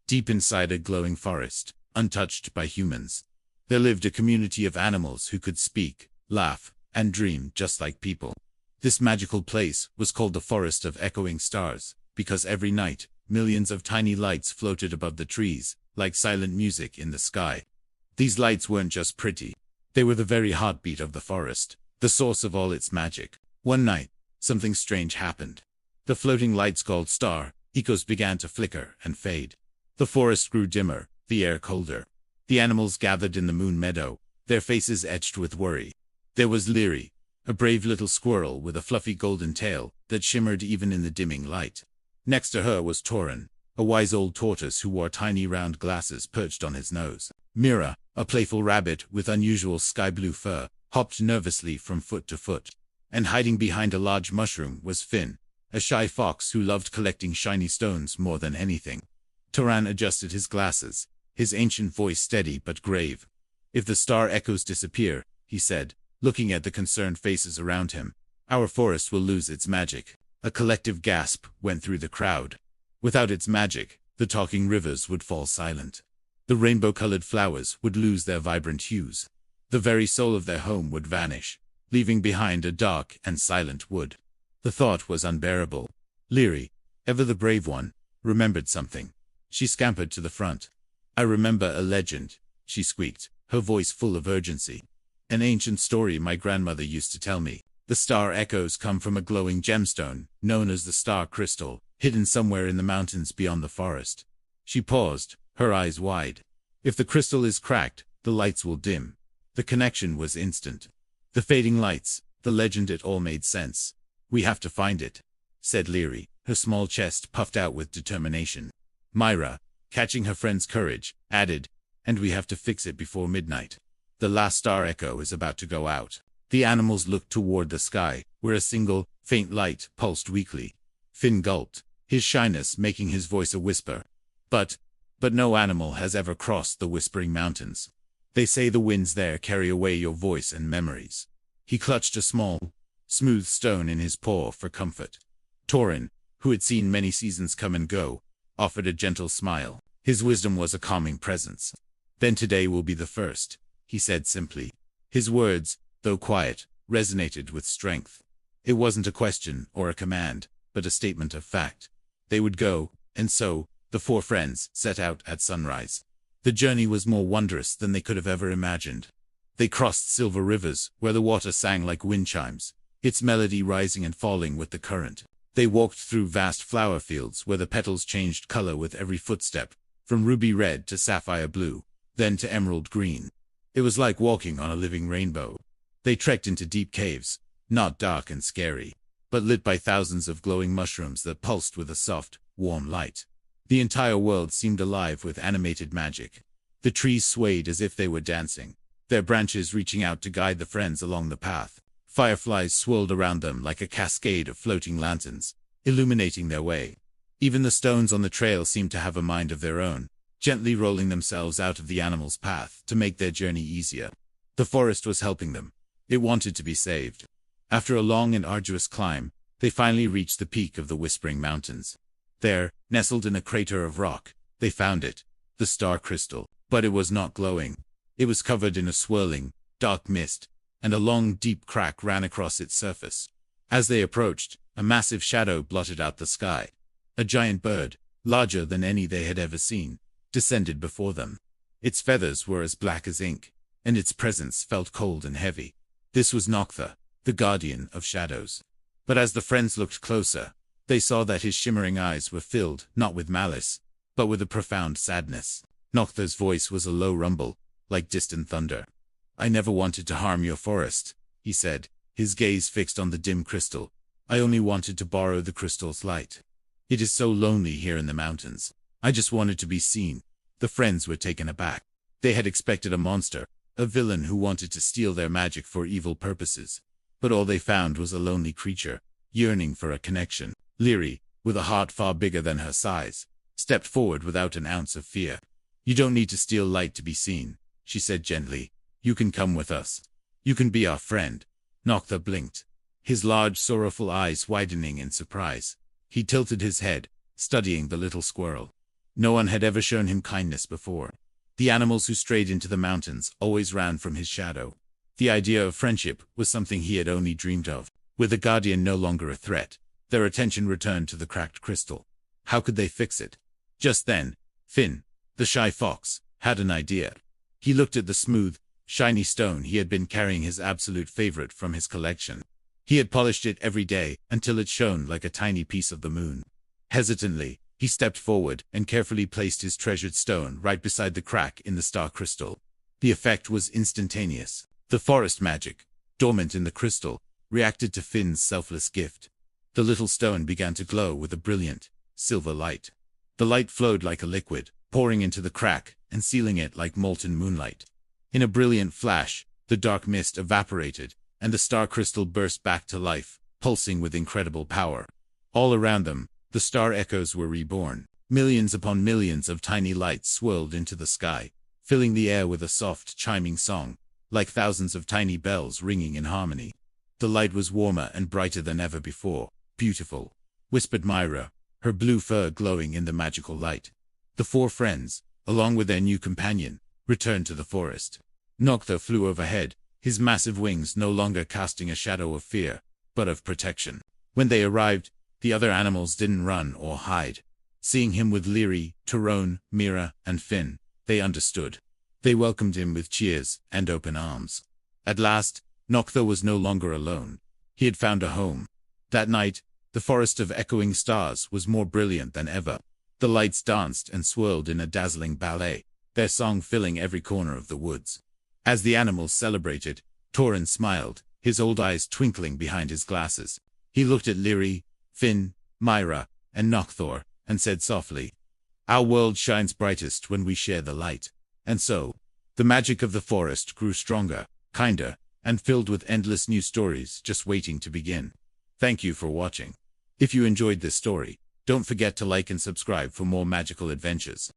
Deep inside a glowing forest, untouched by humans, there lived a community of animals who could speak, laugh, and dream just like people. This magical place was called the Forest of Echoing Stars, because every night, millions of tiny lights floated above the trees, like silent music in the sky. These lights weren't just pretty. They were the very heartbeat of the forest, the source of all its magic. One night, something strange happened. The floating lights called star echoes began to flicker and fade. The forest grew dimmer, the air colder. The animals gathered in the moon meadow, their faces etched with worry. There was Liri, a brave little squirrel with a fluffy golden tail that shimmered even in the dimming light. Next to her was Torren, a wise old tortoise who wore tiny round glasses perched on his nose. Mira, a playful rabbit with unusual sky-blue fur, hopped nervously from foot to foot. And hiding behind a large mushroom was Finn, a shy fox who loved collecting shiny stones more than anything. Torren adjusted his glasses, his ancient voice steady but grave. "If the star echoes disappear," he said, looking at the concerned faces around him, "our forest will lose its magic." A collective gasp went through the crowd. Without its magic, the talking rivers would fall silent. The rainbow-colored flowers would lose their vibrant hues. The very soul of their home would vanish, leaving behind a dark and silent wood. The thought was unbearable. Liri, ever the brave one, remembered something. She scampered to the front. "I remember a legend," she squeaked, her voice full of urgency. "An ancient story my grandmother used to tell me. The star echoes come from a glowing gemstone, known as the star crystal, hidden somewhere in the mountains beyond the forest." She paused, her eyes wide. "If the crystal is cracked, the lights will dim." The connection was instant. The fading lights, the legend, it all made sense. "We have to find it," said Liri, her small chest puffed out with determination. Mira, catching her friend's courage, added, "And we have to fix it before midnight. The last star echo is about to go out." The animals looked toward the sky, where a single, faint light pulsed weakly. Finn gulped, his shyness making his voice a whisper. But no animal has ever crossed the Whispering Mountains. They say the winds there carry away your voice and memories." He clutched a small, smooth stone in his paw for comfort. Torren, who had seen many seasons come and go, offered a gentle smile. His wisdom was a calming presence. "Then today will be the first," he said simply. His words, though quiet, resonated with strength. It wasn't a question or a command, but a statement of fact. They would go, and so, the four friends set out at sunrise. The journey was more wondrous than they could have ever imagined. They crossed silver rivers, where the water sang like wind chimes, its melody rising and falling with the current. They walked through vast flower fields where the petals changed color with every footstep, from ruby red to sapphire blue, then to emerald green. It was like walking on a living rainbow. They trekked into deep caves, not dark and scary, but lit by thousands of glowing mushrooms that pulsed with a soft, warm light. The entire world seemed alive with animated magic. The trees swayed as if they were dancing, their branches reaching out to guide the friends along the path. Fireflies swirled around them like a cascade of floating lanterns, illuminating their way. Even the stones on the trail seemed to have a mind of their own, gently rolling themselves out of the animals' path to make their journey easier. The forest was helping them. It wanted to be saved. After a long and arduous climb, they finally reached the peak of the Whispering Mountains. There, nestled in a crater of rock, they found it, the star crystal. But it was not glowing. It was covered in a swirling, dark mist, and a long, deep crack ran across its surface. As they approached, a massive shadow blotted out the sky. A giant bird, larger than any they had ever seen, descended before them. Its feathers were as black as ink, and its presence felt cold and heavy. This was Nocthar, the guardian of shadows. But as the friends looked closer, they saw that his shimmering eyes were filled not with malice, but with a profound sadness. Nocthar's voice was a low rumble, like distant thunder. "I never wanted to harm your forest," he said, his gaze fixed on the dim crystal. "I only wanted to borrow the crystal's light. It is so lonely here in the mountains. I just wanted to be seen." The friends were taken aback. They had expected a monster, a villain who wanted to steal their magic for evil purposes. But all they found was a lonely creature, yearning for a connection. Liri, with a heart far bigger than her size, stepped forward without an ounce of fear. "You don't need to steal light to be seen," she said gently. "You can come with us. You can be our friend." Nocthar blinked, his large, sorrowful eyes widening in surprise. He tilted his head, studying the little squirrel. No one had ever shown him kindness before. The animals who strayed into the mountains always ran from his shadow. The idea of friendship was something he had only dreamed of. With the guardian no longer a threat, their attention returned to the cracked crystal. How could they fix it? Just then, Finn, the shy fox, had an idea. He looked at the smooth, shiny stone he had been carrying, his absolute favorite from his collection. He had polished it every day until it shone like a tiny piece of the moon. Hesitantly, he stepped forward and carefully placed his treasured stone right beside the crack in the star crystal. The effect was instantaneous. The forest magic, dormant in the crystal, reacted to Finn's selfless gift. The little stone began to glow with a brilliant, silver light. The light flowed like a liquid, pouring into the crack and sealing it like molten moonlight. In a brilliant flash, the dark mist evaporated, and the star crystal burst back to life, pulsing with incredible power. All around them, the star echoes were reborn. Millions upon millions of tiny lights swirled into the sky, filling the air with a soft, chiming song, like thousands of tiny bells ringing in harmony. The light was warmer and brighter than ever before. Beautiful, whispered Mira, her blue fur glowing in the magical light. The four friends, along with their new companion, returned to the forest. Nocthar flew overhead, his massive wings no longer casting a shadow of fear, but of protection. When they arrived, the other animals didn't run or hide. Seeing him with Liri, Torren, Mira, and Finn, they understood. They welcomed him with cheers and open arms. At last, Nocthar was no longer alone. He had found a home. That night, the forest of echoing stars was more brilliant than ever. The lights danced and swirled in a dazzling ballet, their song filling every corner of the woods. As the animals celebrated, Torren smiled, his old eyes twinkling behind his glasses. He looked at Liri, Finn, Mira, and Nocthar, and said softly, "Our world shines brightest when we share the light." And so, the magic of the forest grew stronger, kinder, and filled with endless new stories just waiting to begin. Thank you for watching. If you enjoyed this story, don't forget to like and subscribe for more magical adventures.